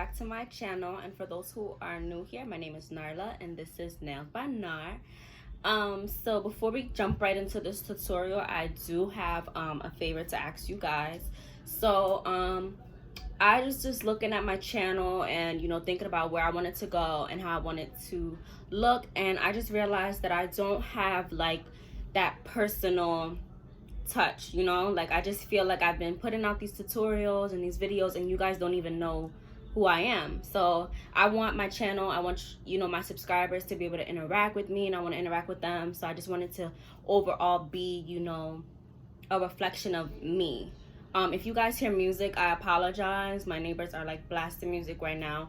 back to my channel. And for those who are new here, my name is Narla and this is Nails by Nar. So before we jump right into this tutorial, I do have a favor to ask you guys. So I was just looking at my channel and thinking about where I wanted to go and how I wanted to look, and I just realized that I don't have like that personal touch, like I just feel like I've been putting out these tutorials and these videos and you guys don't even know who I am. So I want my channel, I want my subscribers to be able to interact with me, and I want to interact with them. So I just wanted to overall be a reflection of me. If you guys hear music, I apologize. My neighbors are like blasting music right now.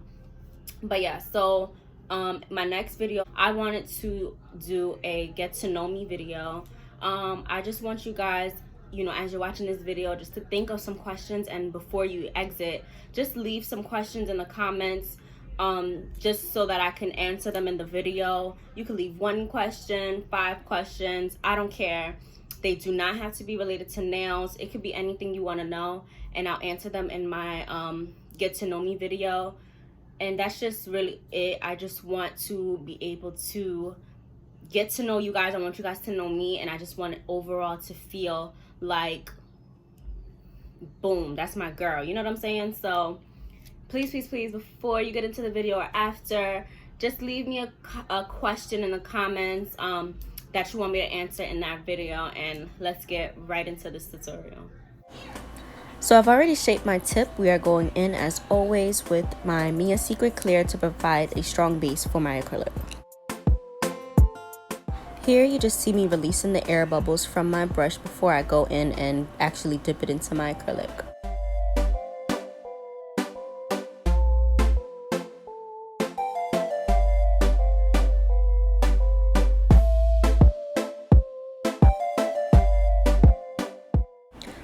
But yeah, so my next video, I wanted to do a get to know me video. I just want you guys, as you're watching this video, just to think of some questions, and before you exit, just leave some questions in the comments, just so that I can answer them in the video. You can leave 1 question, 5 questions, I don't care. They do not have to be related to nails. It could be anything you want to know, and I'll answer them in my get to know me video. And that's just really it. I just want to be able to get to know you guys. I want you guys to know me, and I just want it overall to feel like, boom, that's my girl. You know what I'm saying? So please, please, please, before you get into the video or after, just leave me a question in the comments that you want me to answer in that video, and let's get right into this tutorial. So I've already shaped my tip. We are going in as always with my Mia Secret Clear to provide a strong base for my acrylic. Here you just see me releasing the air bubbles from my brush before I go in and actually dip it into my acrylic.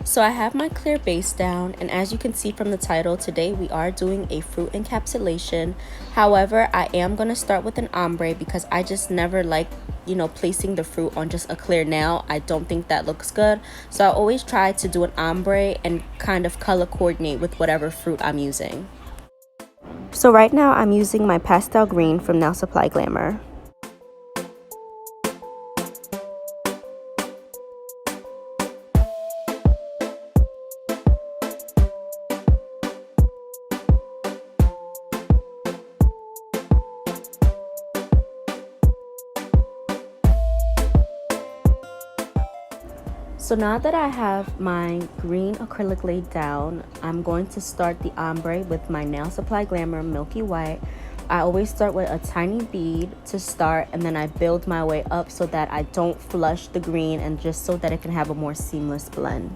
So I have my clear base down, and as you can see from the title, today we are doing a fruit encapsulation. However, I am going to start with an ombre because I just never like, placing the fruit on just a clear nail. I don't think that looks good. So I always try to do an ombre and kind of color coordinate with whatever fruit I'm using. So right now I'm using my pastel green from Nail Supply Glamour. So now that I have my green acrylic laid down, I'm going to start the ombre with my Nail Supply Glamour Milky White. I always start with a tiny bead to start, and then I build my way up so that I don't flush the green, and just so that it can have a more seamless blend.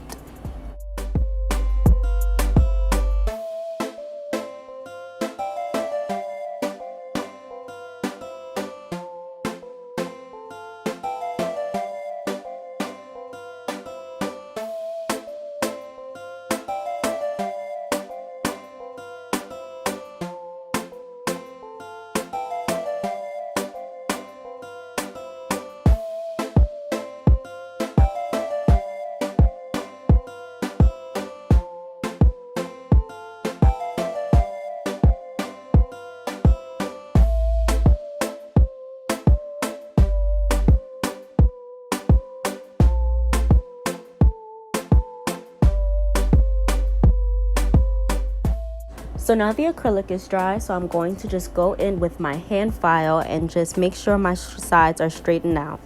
So now the acrylic is dry, so I'm going to just go in with my hand file and just make sure my sides are straightened out.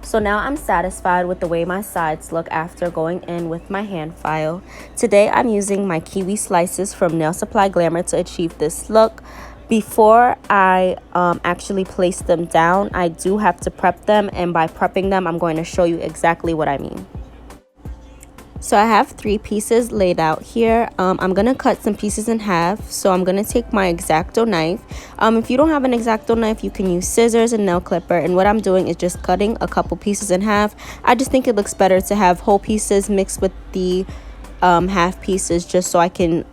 So now I'm satisfied with the way my sides look after going in with my hand file. Today I'm using my kiwi slices from Nail Supply Glamour to achieve this look. Before I actually place them down, I do have to prep them, and by prepping them, I'm going to show you exactly what I mean. So I have 3 pieces laid out here. I'm going to cut some pieces in half. So I'm going to take my X-Acto knife. If you don't have an X-Acto knife, you can use scissors and nail clipper. And what I'm doing is just cutting a couple pieces in half. I just think it looks better to have whole pieces mixed with the half pieces, just so I can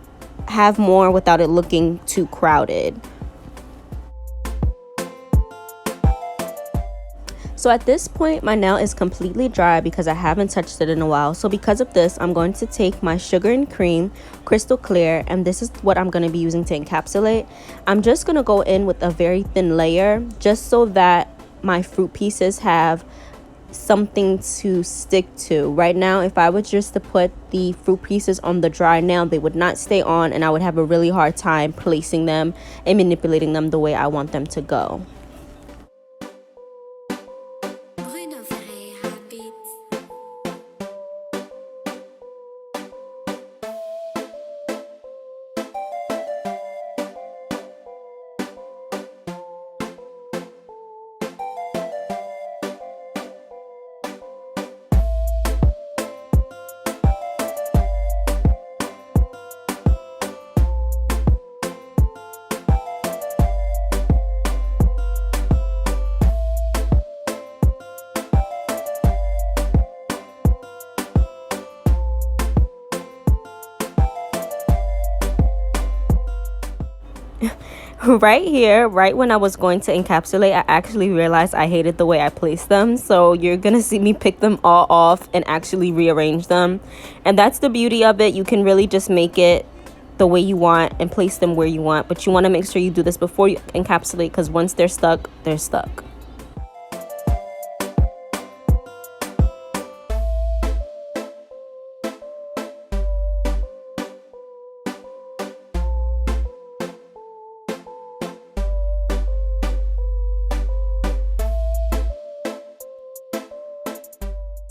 have more without it looking too crowded. So at this point, my nail is completely dry because I haven't touched it in a while. So because of this, I'm going to take my sugar and cream crystal clear, and this is what I'm going to be using to encapsulate. I'm just going to go in with a very thin layer just so that my fruit pieces have something to stick to. Right now, if I was just to put the fruit pieces on the dry nail, they would not stay on, and I would have a really hard time placing them and manipulating them the way I want them to go. Right here, right when I was going to encapsulate, I actually realized I hated the way I placed them. So you're gonna see me pick them all off and actually rearrange them. And that's the beauty of it. You can really just make it the way you want and place them where you want. But you want to make sure you do this before you encapsulate, because once they're stuck, they're stuck.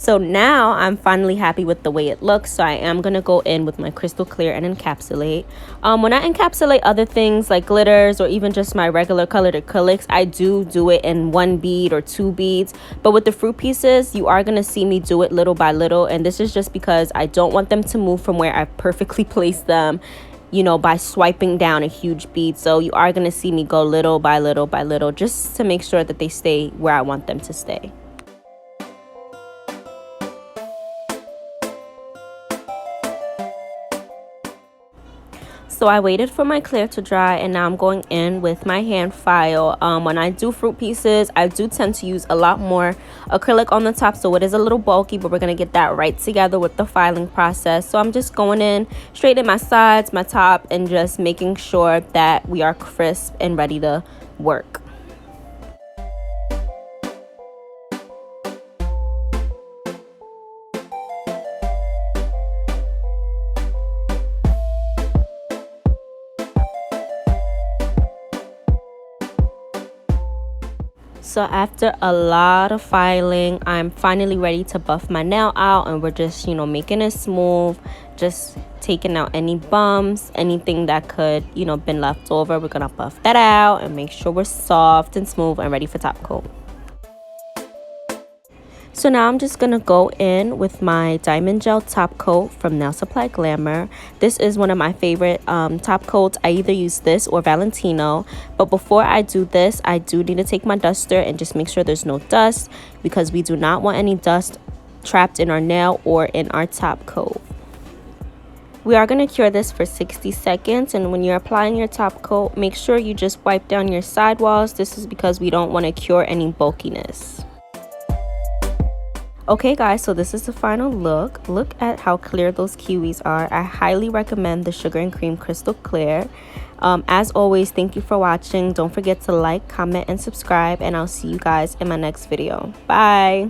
So now I'm finally happy with the way it looks. So I am going to go in with my crystal clear and encapsulate. When I encapsulate other things like glitters or even just my regular colored acrylics, I do it in 1 bead or 2 beads. But with the fruit pieces, you are going to see me do it little by little. And this is just because I don't want them to move from where I've perfectly placed them, you know, by swiping down a huge bead. So you are going to see me go little by little by little just to make sure that they stay where I want them to stay. So I waited for my clear to dry, and now I'm going in with my hand file. When I do fruit pieces, I do tend to use a lot more acrylic on the top, so it is a little bulky, but we're going to get that right together with the filing process. So I'm just going in straight in my sides, my top, and just making sure that we are crisp and ready to work. So after a lot of filing, I'm finally ready to buff my nail out, and we're just, you know, making it smooth, just taking out any bumps, anything that could, you know, been left over. We're gonna buff that out and make sure we're soft and smooth and ready for top coat. So now I'm just going to go in with my Diamond Gel Top Coat from Nail Supply Glamour. This is one of my favorite top coats. I either use this or Valentino. But before I do this, I do need to take my duster and just make sure there's no dust, because we do not want any dust trapped in our nail or in our top coat. We are going to cure this for 60 seconds, and when you're applying your top coat, make sure you just wipe down your sidewalls. This is because we don't want to cure any bulkiness. Okay guys, so this is the final look. Look at how clear those kiwis are. I highly recommend the Sugar and Cream Crystal Clear. As always, thank you for watching. Don't forget to like, comment, and subscribe, and I'll see you guys in my next video. Bye!